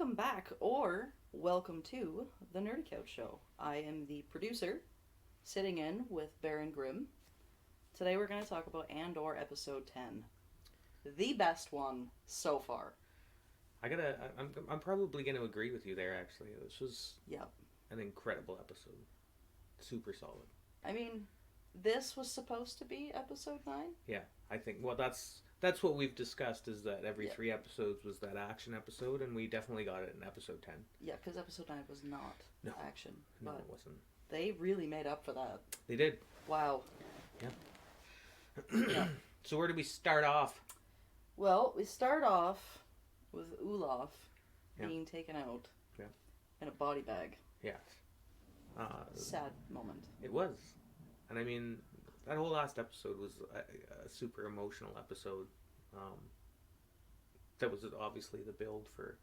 Welcome back, or welcome to the Nerdycouch Show. I am the producer, sitting in with Baron Grimm. Today we're going to talk about Andor Episode 10. The best one so far. I'm probably gonna agree with you there. Actually, this was Yep. an incredible episode. Super solid. I mean, this was supposed to be Episode 9? Yeah, I think. Well, that's what we've discussed. Is that every Yep. 3 episodes was that action episode, and we definitely got it in episode 10. Yeah, because Episode 9 was not No. action. No, But it wasn't. they really made up for that. They did. Wow. Yeah. Yeah. So where do we start off? Well, we start off with Olaf Yeah. being taken out Yeah. in a body bag. Yes. Sad moment. It was, and I mean, that whole last episode was a super emotional episode. That was obviously the build for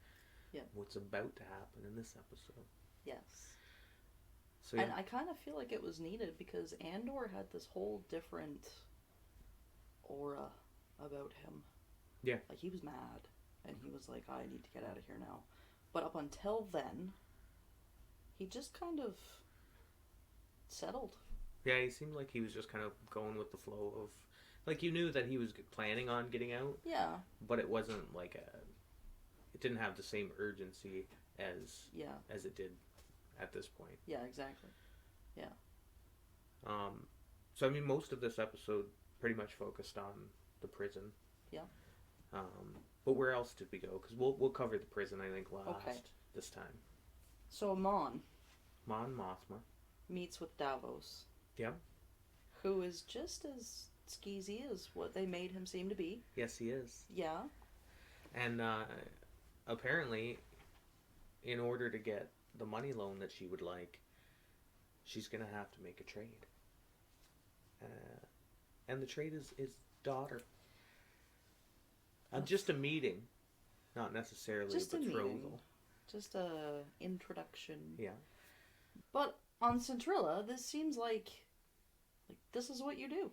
what's about to happen in this episode. Yes. So yeah. And I kind of feel like it was needed because Andor had this whole different aura about him. Yeah. Like, he was mad, and he was like, I need to get out of here now. But up until then, he just kind of settled. Yeah, he seemed like he was just kind of going with the flow of, like, you knew that he was planning on getting out, Yeah. but it wasn't like it didn't have the same urgency as it did at this point. Yeah, exactly. Yeah. So I mean, most of this episode pretty much focused on the prison. Yeah. But where else did we go? Because we'll cover the prison, I think, last this time. So Mon Mothma meets with Davos. Yeah. Who is just as skeezy as what they made him seem to be. Yes, he is. Yeah. And apparently, in order to get the money loan that she would like, she's going to have to make a trade. And the trade is daughter. Just a meeting, not necessarily Just a a betrothal. meeting. Just a introduction. Yeah. But on Centrilla, this seems like this is what you do.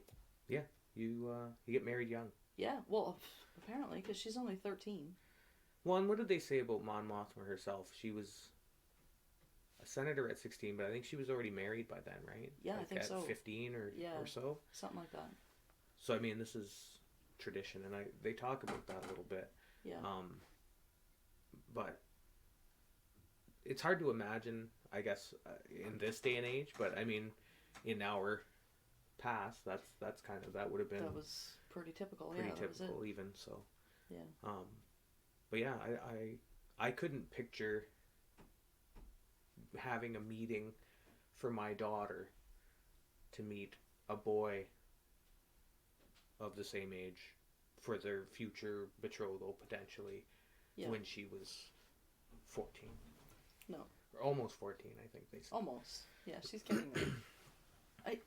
Yeah, you get married young. Yeah, well, apparently, because she's only 13. Well, and what did they say about Mon Mothma herself? She was a senator at 16, but I think she was already married by then, right? Yeah, like I think at so. 15 or so. Something like that. So I mean, this is tradition, and they talk about that a little bit. Yeah. But it's hard to imagine, I guess, in this day and age. But I mean, in our past, that's kind of, that would have been, that was pretty typical. Pretty yeah, typical even so. Yeah. But yeah, I couldn't picture having a meeting for my daughter to meet a boy of the same age for their future betrothal potentially when she was 14. No. Or almost 14, I think they said. Almost. Yeah, she's getting there.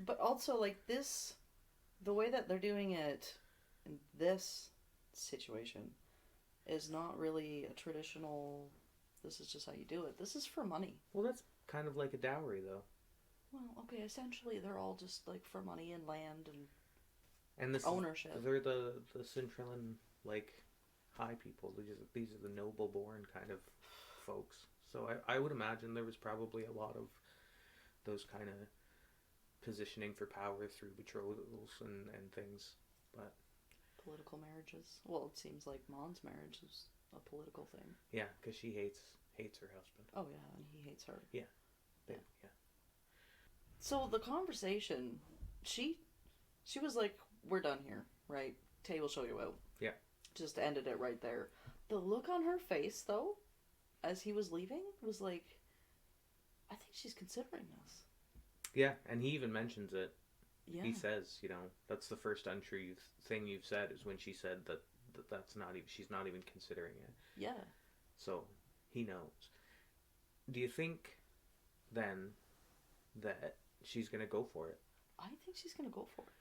But also, like, this, the way that they're doing it in this situation is not really a traditional, this is just how you do it. This is for money. Well, that's kind of like a dowry, though. Well, okay, essentially they're all just, like, for money and land and this ownership. They're the Centrillan, like, high people. These are the noble-born kind of folks. So I would imagine there was probably a lot of those kind of positioning for power through betrothals and things. But political marriages. Well, it seems like Mon's marriage is a political thing. Yeah, because she hates her husband. Oh yeah, and he hates her. Yeah. Yeah. So the conversation, she was like, "We're done here, right? Tay will show you out." Yeah. Just ended it right there. The look on her face, though, as he was leaving, was like, I think she's considering this. Yeah, and he even mentions it. Yeah. He says, that's the first untrue thing you've said is when she said that's not even, she's not even considering it. Yeah. So he knows. Do you think then that she's gonna go for it? I think she's gonna go for it.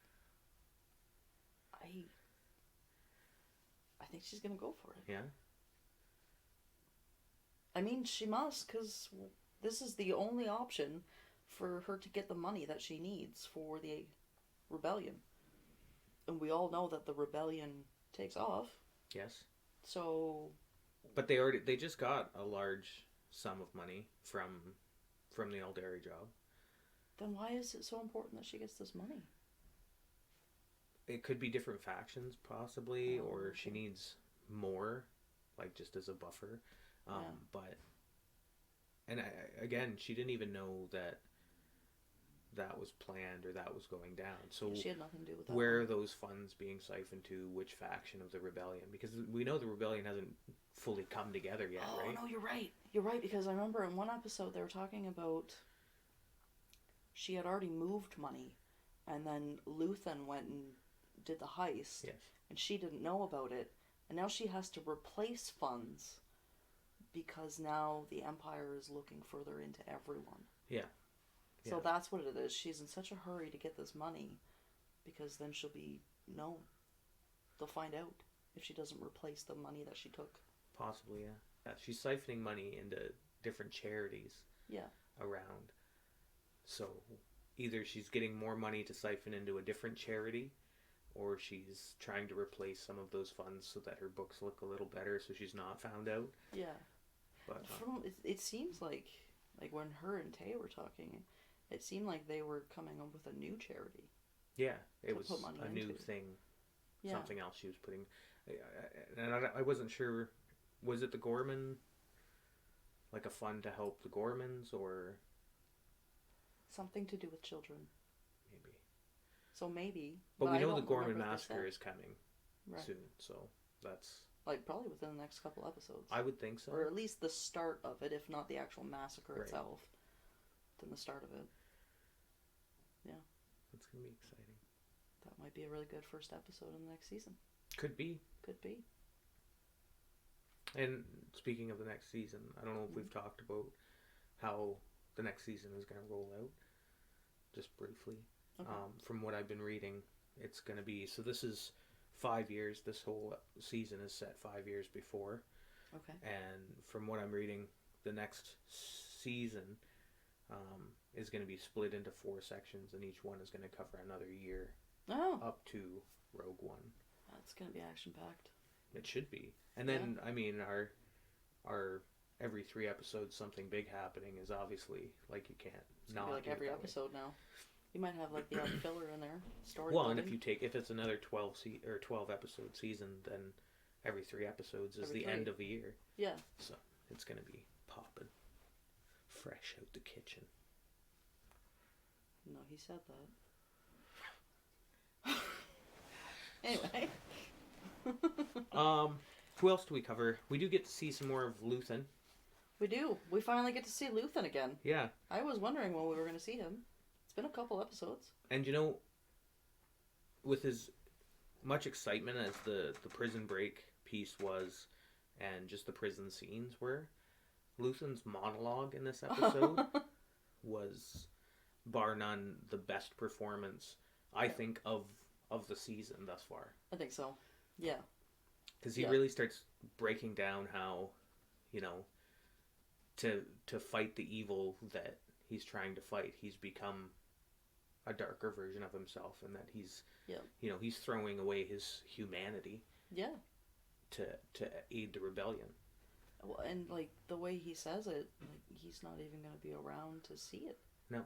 I think she's gonna go for it. Yeah. I mean, she must, because this is the only option for her to get the money that she needs for the rebellion. And we all know that the rebellion takes off. Yes. So But they just got a large sum of money from the Aldari job. Then why is it so important that she gets this money? It could be different factions, possibly, or okay. she needs more, like just as a buffer. But, and again, she didn't even know that was planned or that was going down. So she had nothing to do with that. Where are those funds being siphoned to? Which faction of the rebellion? Because we know the rebellion hasn't fully come together yet, right? Oh, no, you're right. You're right, because I remember in one episode they were talking about she had already moved money, and then Luthen went and did the heist, yes, and she didn't know about it, and now she has to replace funds because now the Empire is looking further into everyone. Yeah. So that's what it is. She's in such a hurry to get this money because then she'll be known. They'll find out if she doesn't replace the money that she took. Possibly, yeah. Yeah, she's siphoning money into different charities. Yeah. Around. So either she's getting more money to siphon into a different charity, or she's trying to replace some of those funds so that her books look a little better so she's not found out. Yeah. But it seems like when her and Tay were talking, it seemed like they were coming up with a new charity. Yeah, it was a new thing. Yeah. Something else she was putting. And I wasn't sure, was it the Gorman? Like a fund to help the Gormans, or something to do with children. Maybe. So maybe. But we know the Gorman massacre is coming soon, so that's like probably within the next couple episodes. I would think so. Or at least the start of it, if not the actual massacre itself. Then the start of it. Yeah. That's gonna be exciting. That might be a really good first episode in the next season. Could be. Could be. And speaking of the next season, I don't know if we've talked about how the next season is going to roll out. Just briefly. Okay. From what I've been reading, it's going to be... So this is 5 years. This whole season is set 5 years before. Okay. And from what I'm reading, the next season is going to be split into 4 sections, and each one is going to cover another year. Oh. Up to Rogue One. That's going to be action-packed. It should be. And then, I mean, our every 3 episodes something big happening is obviously, like, you can't not like every episode now. You might have, like, the odd filler in there. Story well, building. And if it's another 12 episode season, then every 3 episodes is the end of the year. Yeah. So, it's going to be popping. Fresh out the kitchen. No, he said that. Anyway. Who else do we cover? We do get to see some more of Luthen. We do. We finally get to see Luthen again. Yeah. I was wondering when we were going to see him. It's been a couple episodes. And with as much excitement as the prison break piece was, and just the prison scenes were, Luthen's monologue in this episode was, bar none, the best performance, I think, of the season thus far. I think so. Yeah. Because he really starts breaking down how, to fight the evil that he's trying to fight, he's become a darker version of himself, and that he's, he's throwing away his humanity. Yeah. To aid the rebellion. Well, and like the way he says it, like he's not even going to be around to see it. No,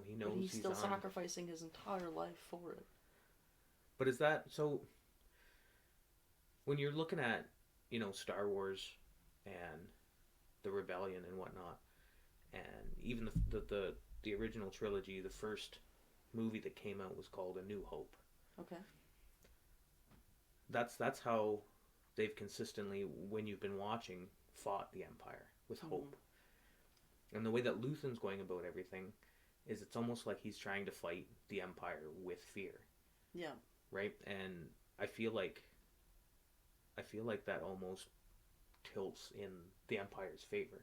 he knows. But he's still sacrificing his entire life for it. But is that so? When you're looking at, Star Wars and the rebellion and whatnot, and even the original trilogy, the first movie that came out was called A New Hope. Okay. That's how they've consistently, when you've been watching, fought the Empire with hope. And the way that Luthen's going about everything is it's almost like he's trying to fight the Empire with fear. Yeah. Right? And I feel like that almost tilts in the Empire's favor.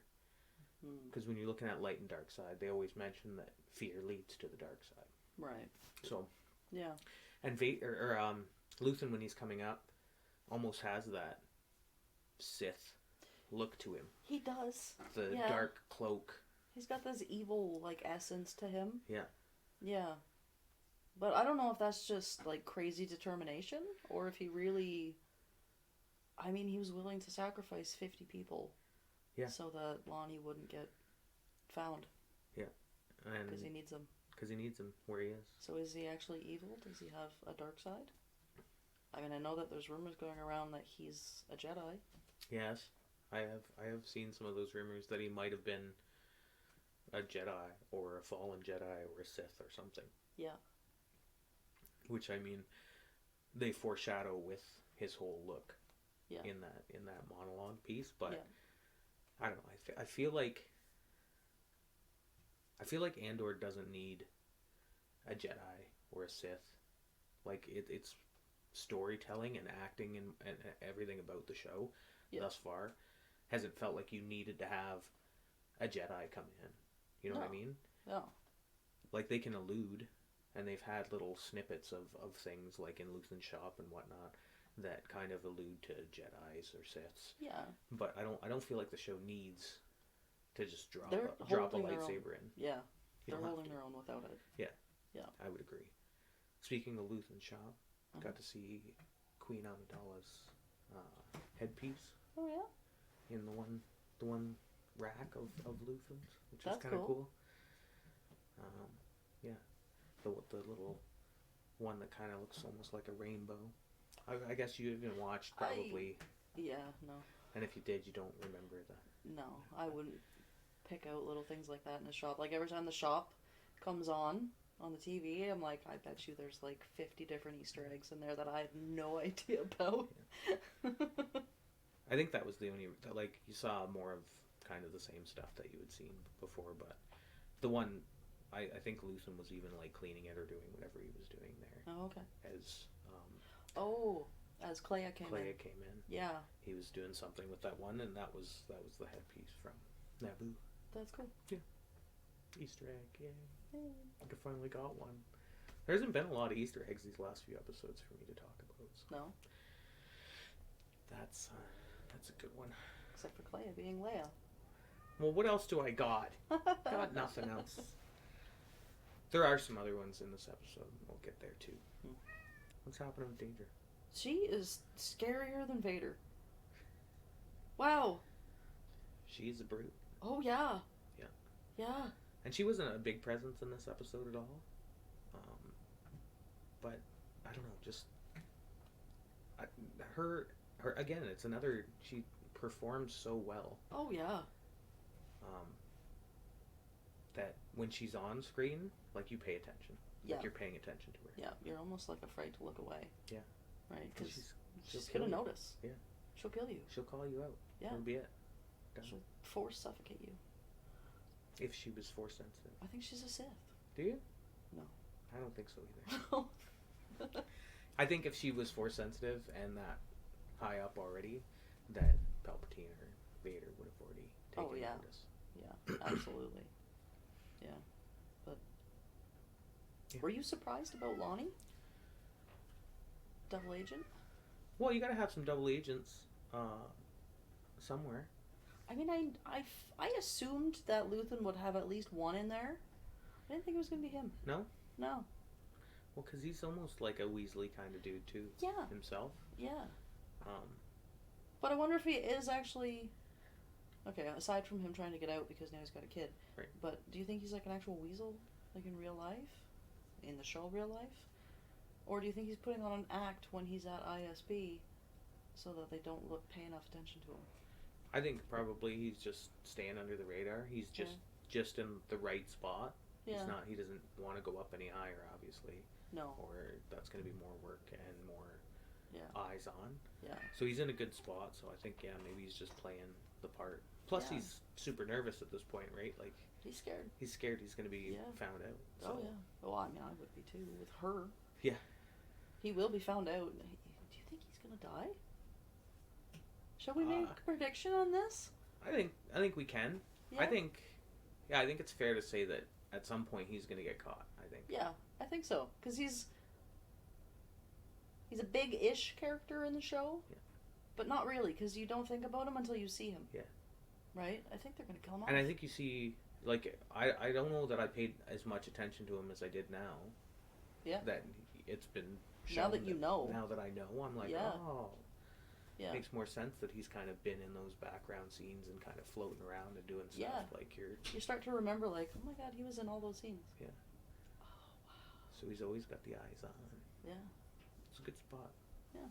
Because when you're looking at light and dark side, they always mention that fear leads to the dark side. Right. So. Yeah. And Luthen, when he's coming up, almost has that Sith look to him. He does. The dark cloak. He's got this evil, like, essence to him. Yeah. Yeah. But I don't know if that's just, like, crazy determination, or if he really I mean, he was willing to sacrifice 50 people. Yeah. So that Lonnie wouldn't get found. Yeah. And because he needs them. Because he needs them where he is. So is he actually evil? Does he have a dark side? I mean, I know that there's rumors going around that he's a Jedi. Yes. I have seen some of those rumors that he might have been a Jedi or a fallen Jedi or a Sith or something. Yeah. Which, I mean, they foreshadow with his whole look. Yeah. In that monologue piece, but yeah. I don't know. I feel like Andor doesn't need a Jedi or a Sith. Like it's storytelling and acting and everything about the show thus far hasn't felt like you needed to have a Jedi come in. You know what I mean? No. Like they can allude, and they've had little snippets of things like in Luthen's shop and whatnot that kind of allude to Jedis or Siths. Yeah. But I don't feel like the show needs to just drop a lightsaber in. Yeah. They're holding their own without it. Yeah. Yeah. I would agree. Speaking of Luthen's shop, got to see Queen Amidala's headpiece. Oh yeah. In the one rack of Luthen's, which That's is kind of cool. Yeah. The little one that kind of looks almost like a rainbow. I guess you even watched probably. Yeah, no. And if you did, you don't remember No, I wouldn't pick out little things like that in a shop. Like every time the shop comes on the TV, I'm like, I bet you there's like 50 different Easter eggs in there that I have no idea about. Yeah. I think that was the only, like, you saw more of kind of the same stuff that you had seen before, but the one, I think Luthen was even like cleaning it or doing whatever he was doing there. Oh, okay. As Clea came in. Yeah. He was doing something with that one, and that was the headpiece from Naboo. That's cool. Yeah. Easter egg, yay. I finally got one. There hasn't been a lot of Easter eggs these last few episodes for me to talk about. So. No. That's a good one. Except for Clea being Leia. Well, what else do I got? Got nothing else. There are some other ones in this episode. We'll get there too. What's happening with Danger? She is scarier than Vader. Wow. She's a brute. Oh yeah. Yeah. Yeah. And she wasn't a big presence in this episode at all. But I don't know, just her again. It's another. She performs so well. Oh yeah. That when she's on screen, like, you pay attention. Yeah. Like you're paying attention to her. Yeah, you're almost like afraid to look away. Yeah. Right, because she's kill gonna you. notice. Yeah. She'll kill you. She'll call you out. Yeah. That'll be it. Done. She'll force suffocate you. If she was force sensitive. I think she's a Sith. Do you? No. I don't think so either. I think if she was force sensitive and that high up already, that Palpatine or Vader would have already taken notice. Yeah, absolutely. Yeah. But were you surprised about Lonnie? Double agent? Well, you gotta have some double agents somewhere. I mean, I assumed that Luthen would have at least one in there. I didn't think it was going to be him. No? No. Well, because he's almost like a Weasley kind of dude, too. Yeah. Himself. Yeah. But I wonder if he is actually... Okay, aside from him trying to get out because now he's got a kid. Right. But do you think he's like an actual weasel? Like in real life? In the show real life? Or do you think he's putting on an act when he's at ISB so that they don't pay enough attention to him? I think probably he's just staying under the radar. He's just in the right spot. Yeah. He doesn't want to go up any higher, obviously. No. Or that's going to be more work and more eyes on. Yeah. So he's in a good spot. So I think, maybe he's just playing the part. Plus, he's super nervous at this point, right? Like, he's scared. He's scared he's going to be found out. So. Oh, yeah. Well, I mean, I would be too with her. Yeah. He will be found out. Do you think he's going to die? Shall we make a prediction on this? I think we can. Yeah. I think it's fair to say that at some point he's going to get caught, I think. Yeah, I think so. Because he's a big-ish character in the show. Yeah. But not really, because you don't think about him until you see him. Yeah. Right? I think they're going to kill him off. And I think you see, like, I don't know that I paid as much attention to him as I did now. Yeah. That it's been shown. Now that you know. Now that I know, I'm like, oh. Yeah. Makes more sense that he's kind of been in those background scenes and kind of floating around and doing stuff like You start to remember, like, oh my god, he was in all those scenes. Yeah. Oh, wow. So he's always got the eyes on him. Yeah. It's a good spot. Yeah.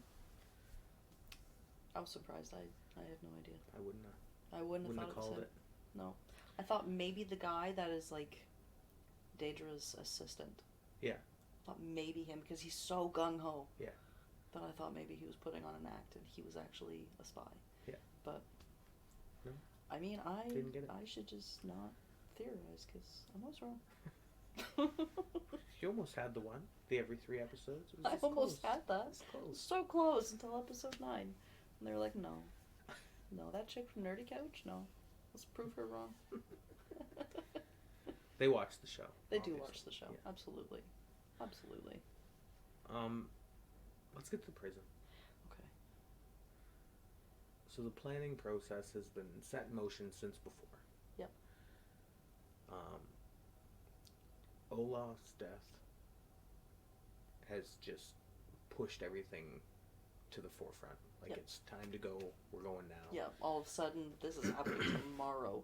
I was surprised. I had no idea. I wouldn't have. I wouldn't have called it. No. I thought maybe the guy that is, like, Daedra's assistant. Yeah. I thought maybe him, because he's so gung-ho. Yeah. But I thought maybe he was putting on an act and he was actually a spy. Yeah. But, no. I mean, Didn't get it. I should just not theorize, because I'm always wrong. You almost had the one. The every 3 episodes. I almost had that. It's close. So close until episode 9. And they were like, no. No, that chick from Nerdycouch? No. Let's prove her wrong. They watch the show. They do watch the show. Yeah. Absolutely. Absolutely. Let's get to prison. Okay. So the planning process has been set in motion since before. Yep. Olaf's death has just pushed everything to the forefront. Like, it's time to go. We're going now. Yeah, all of a sudden, this is happening tomorrow.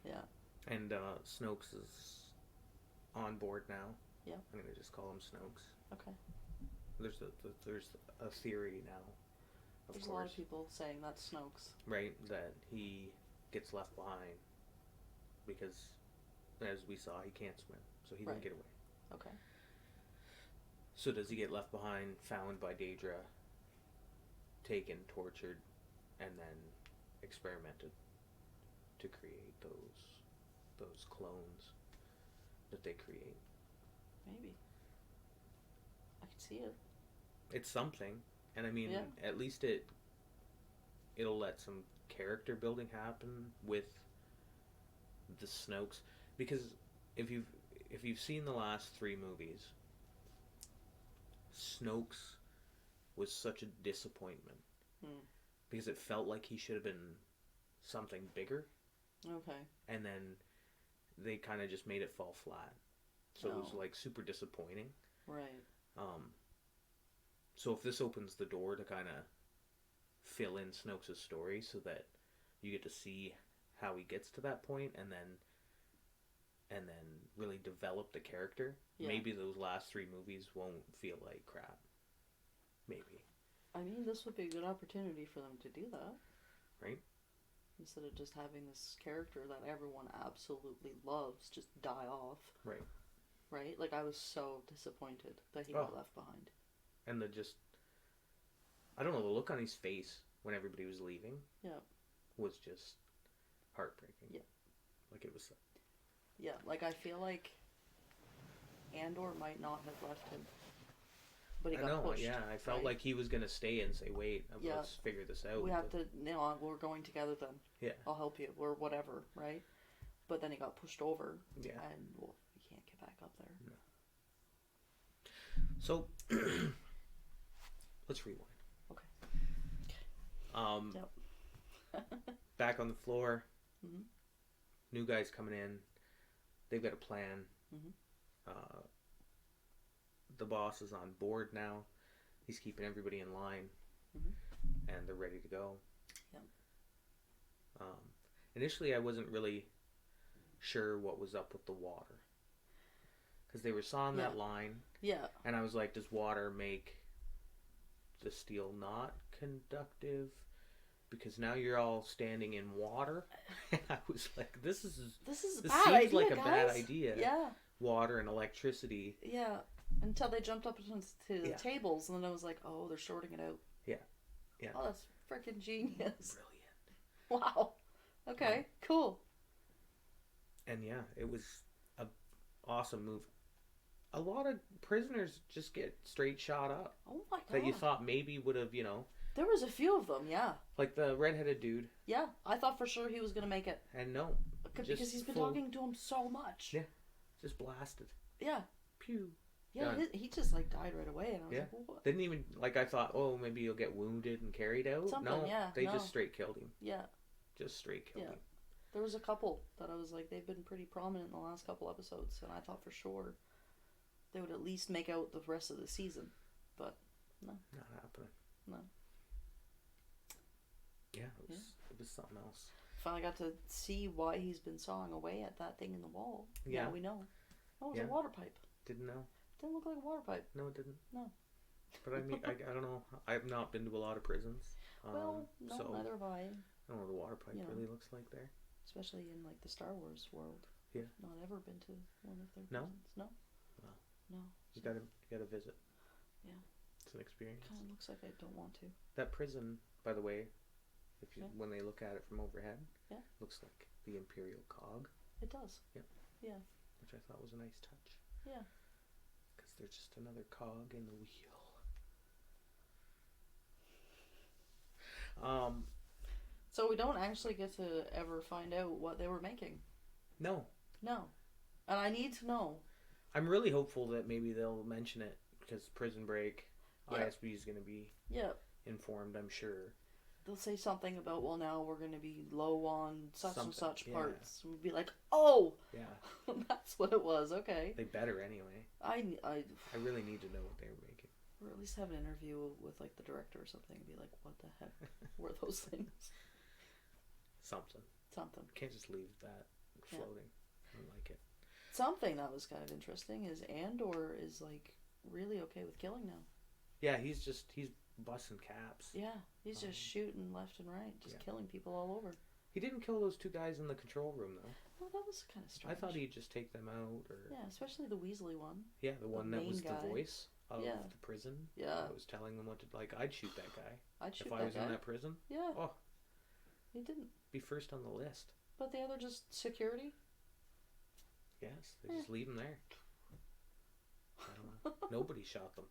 Yeah. And Snokes is on board now. Yeah. I'm going to just call him Snokes. Okay. There's a theory now. There's a lot of people saying that's Snokes. Right, that he gets left behind because, as we saw, he can't swim. So he didn't get away. Okay. So does he get left behind, found by Daedra, taken, tortured, and then experimented to create those clones that they create? Maybe. I could see it. It's something, and I mean, at least it'll let some character building happen with the Snokes, because if you've seen the last 3 movies, Snokes was such a disappointment because it felt like he should have been something bigger. Okay. And then they kind of just made it fall flat. So it was like super disappointing. Right. So if this opens the door to kind of fill in Snokes' story so that you get to see how he gets to that point and then really develop the character, maybe those last 3 movies won't feel like crap. Maybe. I mean, this would be a good opportunity for them to do that. Right? Instead of just having this character that everyone absolutely loves just die off. Right. Right? Like, I was so disappointed that he got left behind. And I don't know, the look on his face when everybody was leaving was just heartbreaking. Yeah. Like, it was... Yeah, like, I feel like Andor might not have left him. But he got pushed. Yeah, I felt like he was going to stay and say, wait, let's figure this out. We have to, we're going together then. Yeah. I'll help you, or whatever, right? But then he got pushed over. Yeah. And, well, he can't get back up there. No. So, let's rewind. Okay. Back on the floor. Mm-hmm. New guys coming in. They've got a plan. Mm-hmm. The boss is on board now. He's keeping everybody in line. Mm-hmm. And they're ready to go. Yeah. Initially, I wasn't really sure what was up with the water. Because they were sawing that line. Yeah. And I was like, does water make the steel not conductive? Because now you're all standing in water. And I was like, this seems like a bad idea. Yeah. Water and electricity. Yeah. Until they jumped up to the tables, and then I was like, oh, they're sorting it out. Yeah. Yeah. Oh, that's freaking genius. Brilliant. Wow. Okay, cool. And yeah, it was an awesome move. A lot of prisoners just get straight shot up. Oh my god. That you thought maybe would have, There was a few of them, yeah. Like the redheaded dude. Yeah, I thought for sure he was going to make it. And no. Because he's been talking to him so much. Yeah. Just blasted. Yeah. Pew. Yeah, he just died right away. And I was like, what? Didn't even, I thought, oh, maybe he'll get wounded and carried out. They just straight killed him. Yeah. Just straight killed him. There was a couple that I was like, they've been pretty prominent in the last couple episodes. And I thought for sure they would at least make out the rest of the season. But, no. Not happening. No. Yeah, it was something else. Finally got to see why he's been sawing away at that thing in the wall. Yeah. Now we know. Oh, it was a water pipe. Didn't know. Didn't look like a water pipe. No, it didn't. No. But I mean, I don't know. I've not been to a lot of prisons. Well, no, so neither have I. I don't know what the water pipe really looks like there. Especially in like the Star Wars world. Yeah. Not ever been to one of their No? prisons. No. Well, no. You gotta visit. Yeah. It's an experience. Kind of looks like I don't want to. That prison, by the way, when they look at it from overhead, looks like the Imperial cog. It does. Yep. Yeah. Which I thought was a nice touch. Yeah. Because they're just another cog in the wheel. So we don't actually get to ever find out what they were making. No. No. And I need to know. I'm really hopeful that maybe they'll mention it because Prison Break, ISB is going to be informed, I'm sure. They'll say something about, well, now we're going to be low on such and such parts. And we'll be like, oh! Yeah. That's what it was, okay. They better anyway. I really need to know what they were making. Or at least have an interview with, like, the director or something and be like, what the heck were those things? Something. Can't just leave that floating. I don't like it. Something that was kind of interesting is Andor is, like, really okay with killing now. Yeah, he's busting caps. Yeah, he's just shooting left and right, just killing people all over. He didn't kill those two guys in the control room, though. Well, that was kind of strange. I thought he'd just take them out, or... Yeah, especially the Weasley one. Yeah, the one that was guy. The voice of the prison. Yeah. That was telling them what to... Like, I'd shoot that guy. If I was in that prison. Yeah. Oh. He didn't. Be first on the list. But the other just security? Yes, they just leave him there. I don't know. Nobody shot them.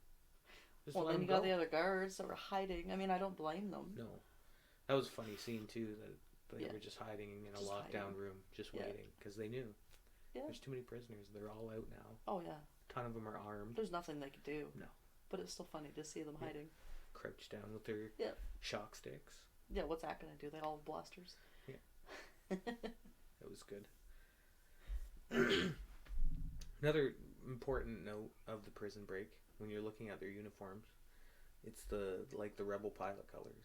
Just well, then you got the other guards that were hiding. I mean, I don't blame them. No. That was a funny scene, too, that they were just hiding in a lockdown room, just waiting, because they knew. Yeah. There's too many prisoners. They're all out now. Oh, yeah. A ton of them are armed. There's nothing they could do. No. But it's still funny to see them hiding. Crouched down with their shock sticks. Yeah, what's that going to do? They all have blasters. Yeah. It was good. Another important note of the Prison Break, when you're looking at their uniforms, it's the rebel pilot colors.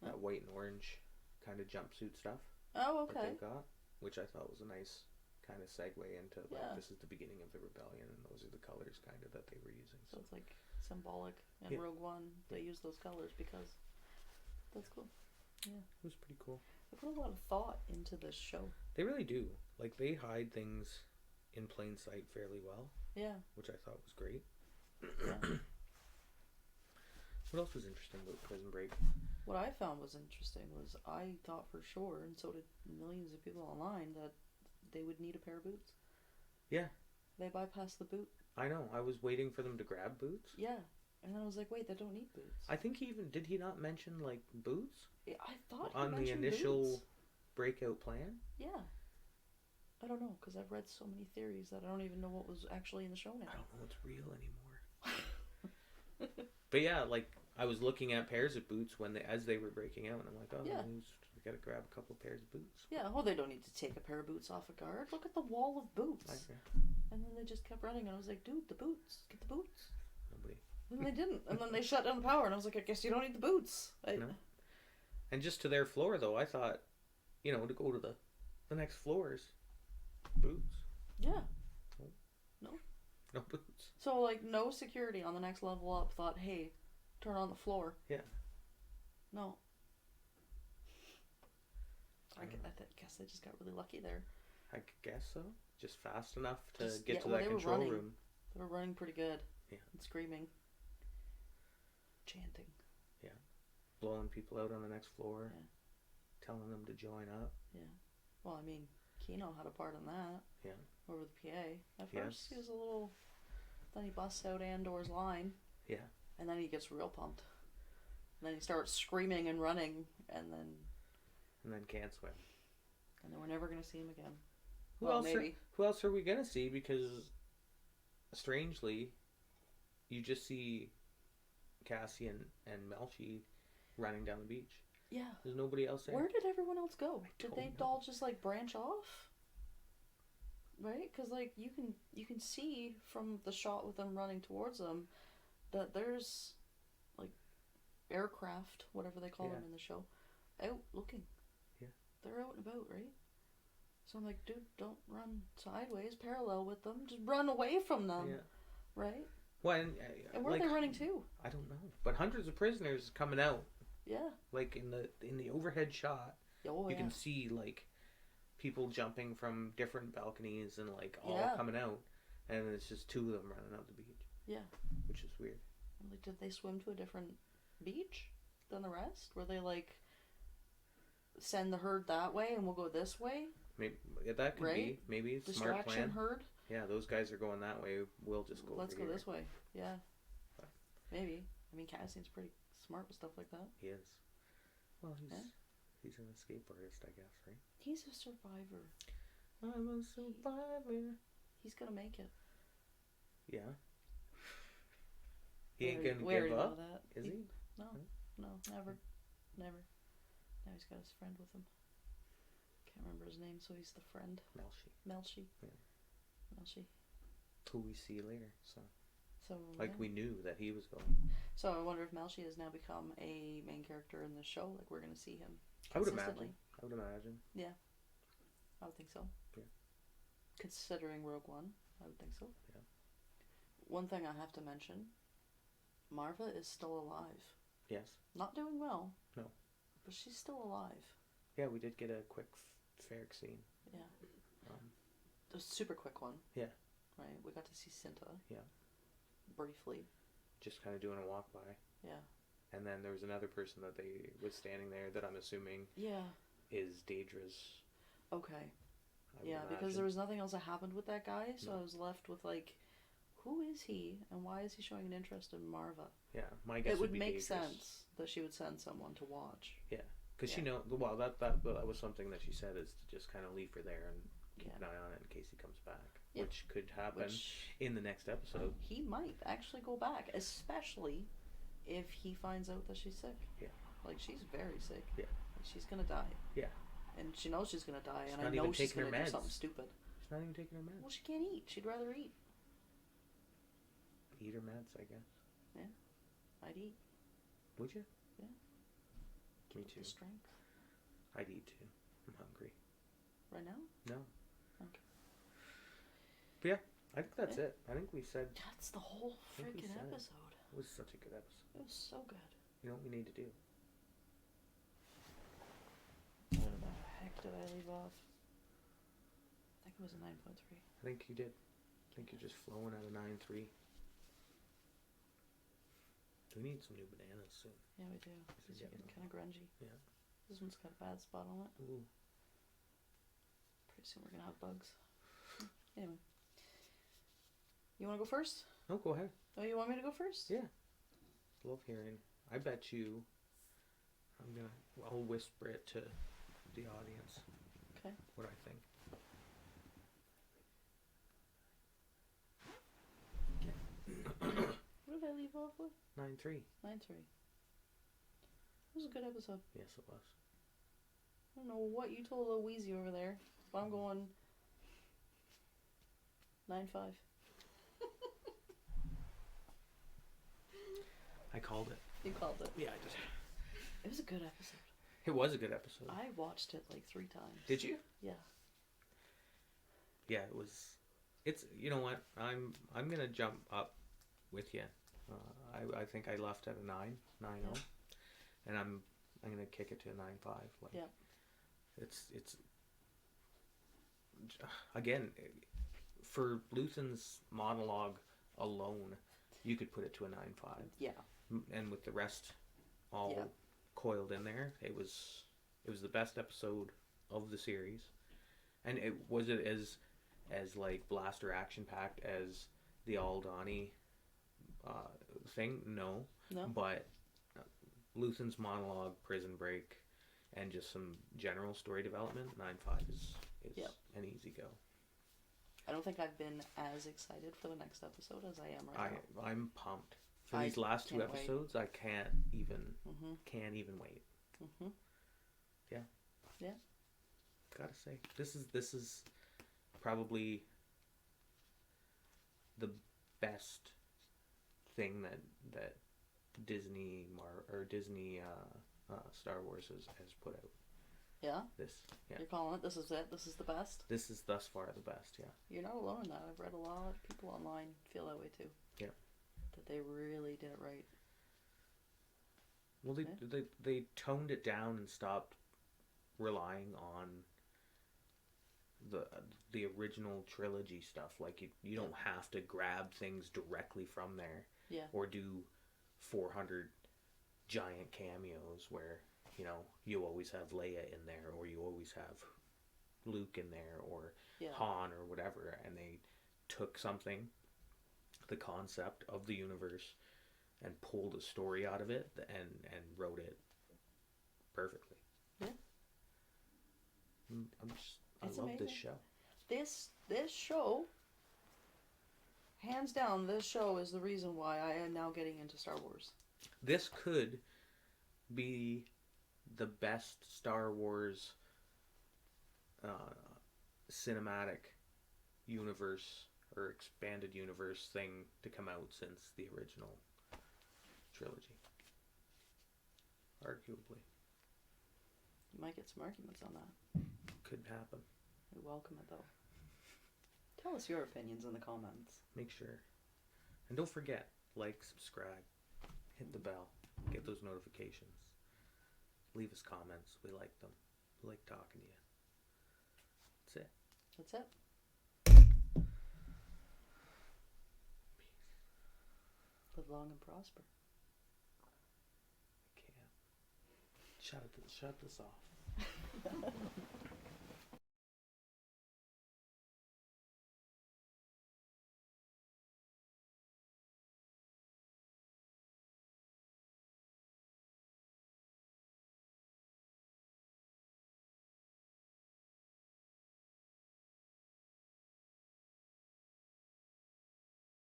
That white and orange kind of jumpsuit stuff. Oh, okay. That they've got, which I thought was a nice kind of segue into this is the beginning of the rebellion, and those are the colors kind of that they were using. So it's like symbolic. In Rogue One, they use those colors because that's cool. Yeah, it was pretty cool. They put a lot of thought into this show. They really do. Like, they hide things in plain sight fairly well. Yeah. Which I thought was great. Yeah. What else was interesting about Prison Break? What I found was interesting was I thought for sure, and so did millions of people online, that they would need a pair of boots. Yeah. They bypassed the boot. I know. I was waiting for them to grab boots. Yeah. And then I was like, wait, they don't need boots. I think did he not mention, like, boots? Yeah, I thought he on mentioned the initial boots. breakout plan? Yeah. I don't know, because I've read so many theories that I don't even know what was actually in the show now. I don't know what's real anymore. But yeah, like, I was looking at pairs of boots as they were breaking out, and I'm like, oh, we gotta grab a couple of pairs of boots. Yeah, well, they don't need to take a pair of boots off a guard. Look at the wall of boots. And then they just kept running, and I was like, dude, the boots. Get the boots. Nobody. And they didn't. And then they shut down the power, and I was like, I guess you don't need the boots. No. And just to their floor, though, I thought, to go to the next floors, boots. Yeah. No. No boots. So, like, no security on the next level up thought, hey, turn on the floor. Yeah. No. I guess they just got really lucky there. I guess so. Just fast enough to get to that control room. They were running pretty good. Yeah. And screaming. Chanting. Yeah. Blowing people out on the next floor. Yeah. Telling them to join up. Yeah. Well, I mean, Kino had a part in that. Yeah. Over the PA. At first, he was a little... Then he busts out Andor's line. Yeah. And then he gets real pumped. And then he starts screaming and running, and then can't swim. And then we're never going to see him again. Who else are we going to see? Because, strangely, you just see Cassian and Melchi running down the beach. Yeah. There's nobody else there. Where did everyone else go? Did they all just, like, branch off? Right? Because, like, you can see from the shot with them running towards them that there's, like, aircraft, whatever they call them in the show, out looking. Yeah. They're out and about, right? So I'm like, dude, don't run sideways, parallel with them. Just run away from them. Yeah. Right? Well, and where are they running to? I don't know. But hundreds of prisoners coming out. Yeah. Like in the overhead shot, you can see like people jumping from different balconies and like all coming out, and it's just two of them running out the beach. Yeah. Which is weird. I'm like, did they swim to a different beach than the rest? Were they like, send the herd that way and we'll go this way? Maybe that could be. Maybe it's a smart plan. Herd. Yeah, those guys are going that way. We'll just go. Let's over go here. this way. Yeah. Maybe. I mean, Cassian's pretty smart with stuff like that. He is. Well, he's an escape artist, I guess, right? He's a survivor. I'm a survivor. He's gonna make it. Yeah. He ain't gonna give up. Is he? No, never. Now he's got his friend with him. Can't remember his name, so he's the friend. Melshi. Yeah. Melshi. Who we see later, so yeah. we knew that he was going. So I wonder if Melshi has now become a main character in the show. Like we're gonna see him. I would imagine. Yeah, I would think so. Yeah. Considering Rogue One, I would think so. Yeah. One thing I have to mention: Marva is still alive. Yes. Not doing well. No. But she's still alive. Yeah, we did get a quick Ferric scene. Yeah. A super quick one. Yeah. Right? We got to see Cinta. Yeah. Briefly. Just kind of doing a walk by. Yeah. And then there was another person that they was standing there that I'm assuming is Daedra's. Okay. Yeah, because there was nothing else that happened with that guy, so I was left with like, who is he and why is he showing an interest in Marva? Yeah, my guess would be make Daedra's. Sense that she would send someone to watch. Yeah, because she know. Well, that was something that she said, is to just kind of leave her there and keep an eye on it in case he comes back, which could happen in the next episode. He might actually go back, especially if he finds out that she's sick. Yeah, like she's very sick. Yeah, like, she's gonna die. Yeah, and she knows she's gonna die, she's and I know she's gonna do something stupid. She's not even taking her meds. Well, she can't eat. She'd rather eat. Eat her meds, I guess. Yeah, I'd eat. Would you? Yeah. Me too. The strength. I'd eat too. I'm hungry. Right now? No. Okay. But yeah, I think that's it. I think we said. That's the whole freaking episode. It was such a good episode. It was so good. You know what we need to do? Where the heck did I leave off? I think it was a 9.3. I think you did. I think you're just flowing at a 9.3. We need some new bananas soon. Yeah, we do. It's getting kind of grungy. Yeah. This one's got a bad spot on it. Ooh. Pretty soon we're going to have bugs. Anyway. You want to go first? No, go ahead. Oh, you want me to go first? Yeah. Love hearing. I bet you I'll whisper it to the audience. Okay. What I think. What did I leave off with? 9.3. 9.3. It was a good episode. Yes, it was. I don't know what you told little Wheezy over there, but I'm going 9.5. I called it. You called it. Yeah, I did. It was a good episode. It was a good episode. I watched it like 3 times. Did you? Yeah. Yeah, it was. It's, you know what? I'm gonna jump up with you. I think I left at a 9.0, and I'm gonna kick it to a 9.5. Like, yeah. It's again, for Luthen's monologue alone, you could put it to a 9.5. Yeah. And with the rest all coiled in there, it was the best episode of the series. And it was as like blaster action packed as the Aldani thing. No. But Luthen's monologue, prison break, and just some general story development, 9.5 is an easy go. I don't think I've been as excited for the next episode as I am right now. I'm pumped. For these last 2 episodes, I can't even wait. Mm-hmm. Yeah. Yeah. Gotta say, this is probably the best thing that Disney Star Wars has put out. Yeah? This, yeah. You're calling it? This is it? This is the best? This is thus far the best, yeah. You're not alone in that. I've read a lot of people online feel that way too. Yeah. That they really did it right. Well, they toned it down and stopped relying on the original trilogy stuff. Like, you don't have to grab things directly from there. Yeah. Or do 400 giant cameos where, you know, you always have Leia in there, or you always have Luke in there, or Han, or whatever. And they took something, the concept of the universe, and pulled a story out of it and wrote it perfectly. Yeah. I love amazing. this show. This show, hands down, this show is the reason why I am now getting into Star Wars. This could be the best Star Wars cinematic universe or expanded universe thing to come out since the original trilogy. Arguably. You might get some arguments on that. Could happen. We welcome it though. Tell us your opinions in the comments. Make sure. And don't forget, like, subscribe, hit the bell, get those notifications. Leave us comments. We like them. We like talking to you. That's it. That's it. Peace. Live long and prosper. Can't. Shut this off.